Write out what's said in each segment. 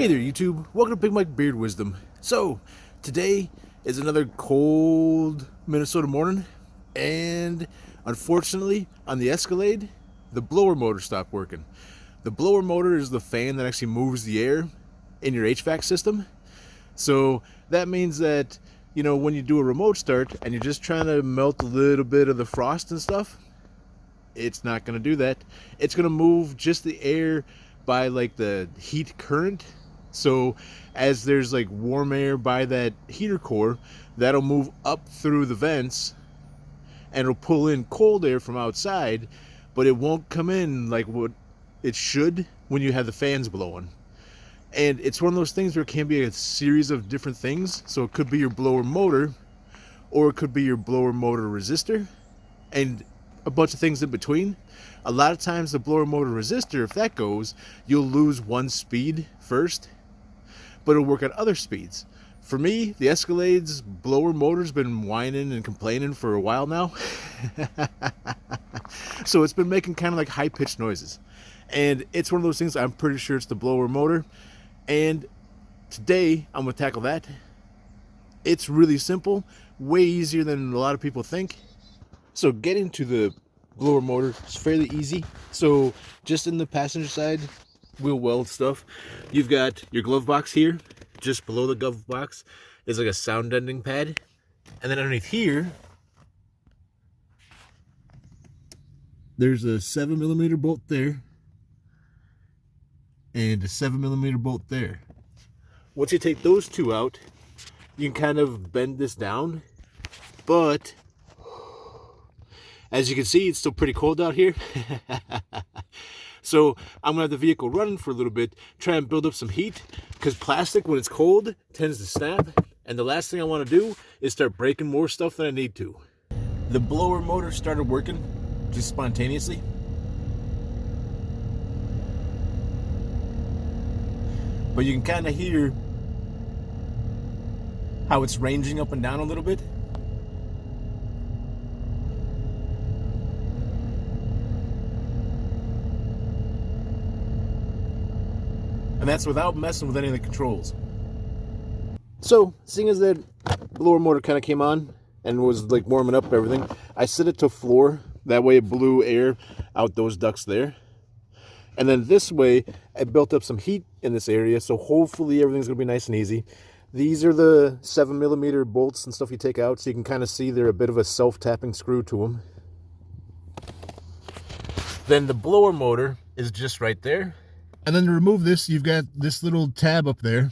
Hey there, YouTube. Welcome to Big Mike Beard Wisdom. So, today is another cold Minnesota morning, and unfortunately, on the Escalade, the blower motor stopped working. The blower motor is the fan that actually moves the air in your HVAC system. So, that means that, when you do a remote start and you're just trying to melt a little bit of the frost and stuff, it's not going to do that. It's going to move just the air by like the heat current. So as there's like warm air by that heater core, that'll move up through the vents and it'll pull in cold air from outside, but it won't come in like what it should when you have the fans blowing. And it's one of those things where it can be a series of different things. So it could be your blower motor, or it could be your blower motor resistor, and a bunch of things in between. A lot of times the blower motor resistor, if that goes, you'll lose one speed first, but it'll work at other speeds. For me, the Escalade's blower motor's been whining and complaining for a while now. So it's been making kind of like high-pitched noises. And it's one of those things, I'm pretty sure it's the blower motor. And today, I'm going to tackle that. It's really simple, way easier than a lot of people think. So getting to the blower motor is fairly easy. So just in the passenger side wheel well stuff, you've got your glove box here. Just below the glove box is like a sound deadening pad, and then underneath here there's a 7mm bolt there and a 7mm bolt there. Once you take those two out, you can kind of bend this down, but as you can see, it's still pretty cold out here. So I'm going to have the vehicle running for a little bit, try and build up some heat, because plastic, when it's cold, tends to snap. And the last thing I want to do is start breaking more stuff than I need to. The blower motor started working just spontaneously. But you can kind of hear how it's ranging up and down a little bit. And that's without messing with any of the controls. So, seeing as that blower motor kind of came on and was like warming up everything, I set it to floor. That way it blew air out those ducts there. And then this way, I built up some heat in this area, so hopefully everything's going to be nice and easy. These are the 7mm bolts and stuff you take out, so you can kind of see they're a bit of a self-tapping screw to them. Then the blower motor is just right there. And then to remove this, you've got this little tab up there.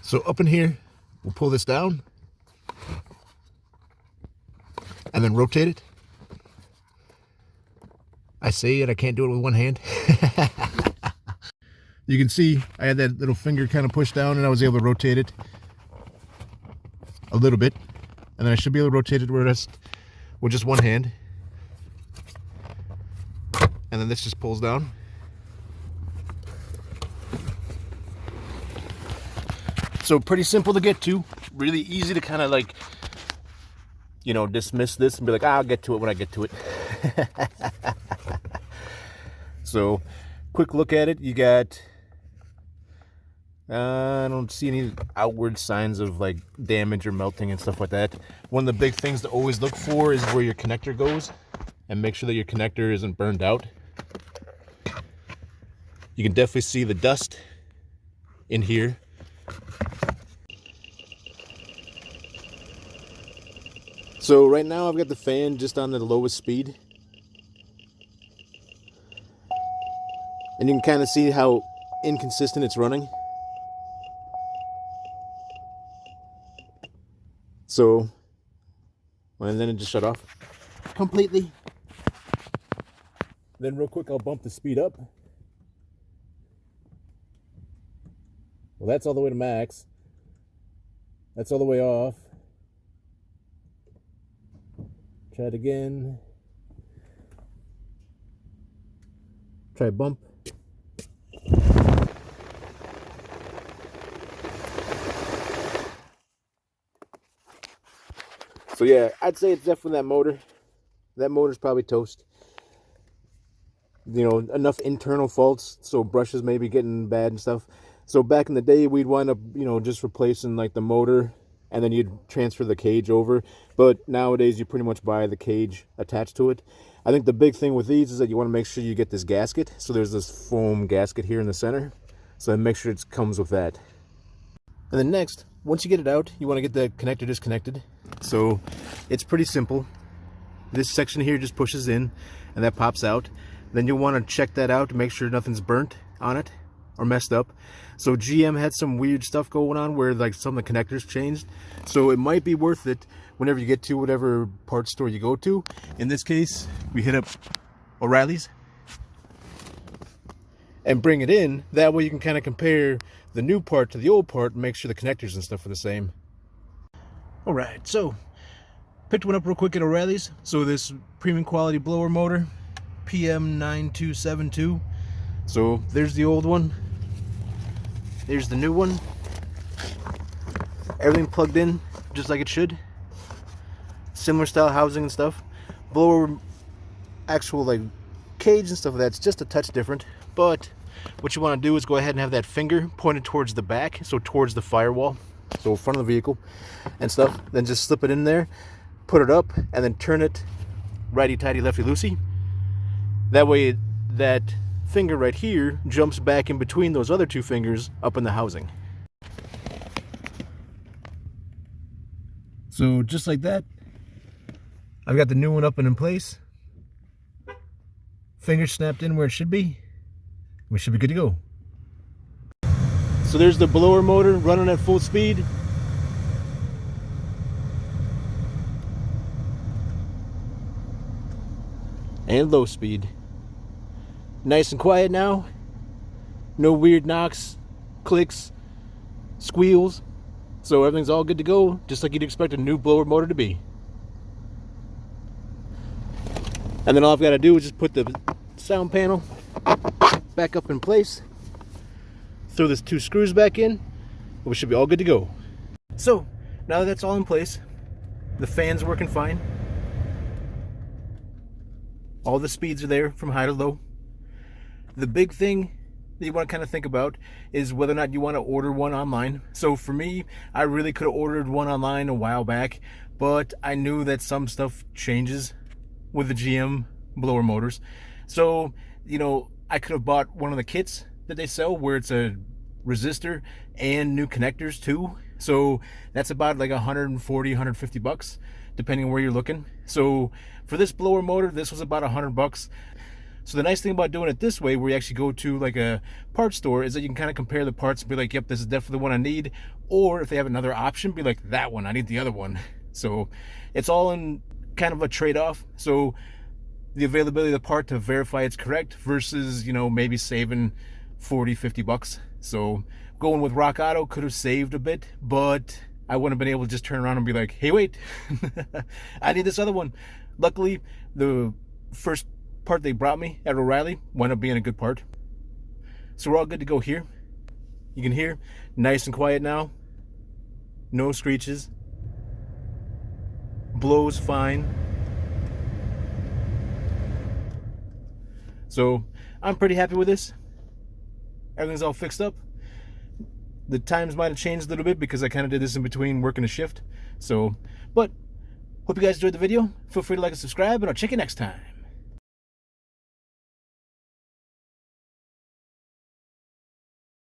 So up in here, we'll pull this down and then rotate it. I say it, I can't do it with one hand. You can see I had that little finger kind of pushed down and I was able to rotate it a little bit. And then I should be able to rotate it with just one hand. And then this just pulls down. So pretty simple to get to, really easy to kind of like, dismiss this and be like, I'll get to it when I get to it. So, quick look at it, you got, I don't see any outward signs of like damage or melting and stuff like that. One of the big things to always look for is where your connector goes, and make sure that your connector isn't burned out. You can definitely see the dust in here. So right now I've got the fan just on the lowest speed. And you can kind of see how inconsistent it's running. So, and then it just shut off completely. Then real quick I'll bump the speed up. Well, that's all the way to max. That's all the way off. Try it again. Try bump. So yeah, I'd say it's definitely that motor. That motor's probably toast. Enough internal faults, so brushes may be getting bad and stuff. So back in the day, we'd wind up, you know, just replacing like the motor, and then you'd transfer the cage over. But nowadays, you pretty much buy the cage attached to it. I think the big thing with these is that you want to make sure you get this gasket. So there's this foam gasket here in the center. So then make sure it comes with that. And then next, once you get it out, you want to get the connector disconnected. So it's pretty simple. This section here just pushes in, and that pops out. Then you'll want to check that out to make sure nothing's burnt on it or messed up. So GM had some weird stuff going on where like some of the connectors changed. So it might be worth it whenever you get to whatever parts store you go to. In this case, we hit up O'Reilly's and bring it in. That way you can kind of compare the new part to the old part and make sure the connectors and stuff are the same. All right, so picked one up real quick at O'Reilly's. So this premium quality blower motor, PM9272. So there's the old one. There's the new one. Everything plugged in just like it should. Similar style housing and stuff. Blower, actual like cage and stuff like that's just a touch different. But what you want to do is go ahead and have that finger pointed towards the back, so towards the firewall, so front of the vehicle and stuff. Then just slip it in there, put it up, and then turn it righty-tighty, lefty-loosey. That way that finger right here jumps back in between those other two fingers up in the housing. So just like that, I've got the new one up and in place. Finger snapped in where it should be. We should be good to go. So there's the blower motor running at full speed. And low speed. Nice and quiet now. No weird knocks, clicks, squeals. So everything's all good to go, just like you'd expect a new blower motor to be. And then all I've got to do is just put the sound panel back up in place. Throw these two screws back in. We should be all good to go. So now that that's all in place, the fan's working fine. All the speeds are there from high to low. The big thing that you want to kind of think about is whether or not you want to order one online. So for me, I really could have ordered one online a while back, but I knew that some stuff changes with the GM blower motors. So, you know, I could have bought one of the kits that they sell where it's a resistor and new connectors too. So that's about like 140, 150 bucks, depending on where you're looking. So for this blower motor, this was about 100 bucks. So the nice thing about doing it this way, where you actually go to like a parts store, is that you can kind of compare the parts and be like, yep, this is definitely the one I need. Or if they have another option, be like, that one, I need the other one. So it's all in kind of a trade-off. So the availability of the part to verify it's correct versus, you know, maybe saving 40, 50 bucks. So going with RockAuto could have saved a bit, but I wouldn't have been able to just turn around and be like, hey, wait, I need this other one. Luckily, the first part they brought me at O'Reilly wound up being a good part. So we're all good to go here. You can hear nice and quiet now. No screeches. Blows fine. So I'm pretty happy with this. Everything's all fixed up. The times might have changed a little bit because I kind of did this in between working a shift. So, but hope you guys enjoyed the video. Feel free to like and subscribe, and I'll check you next time.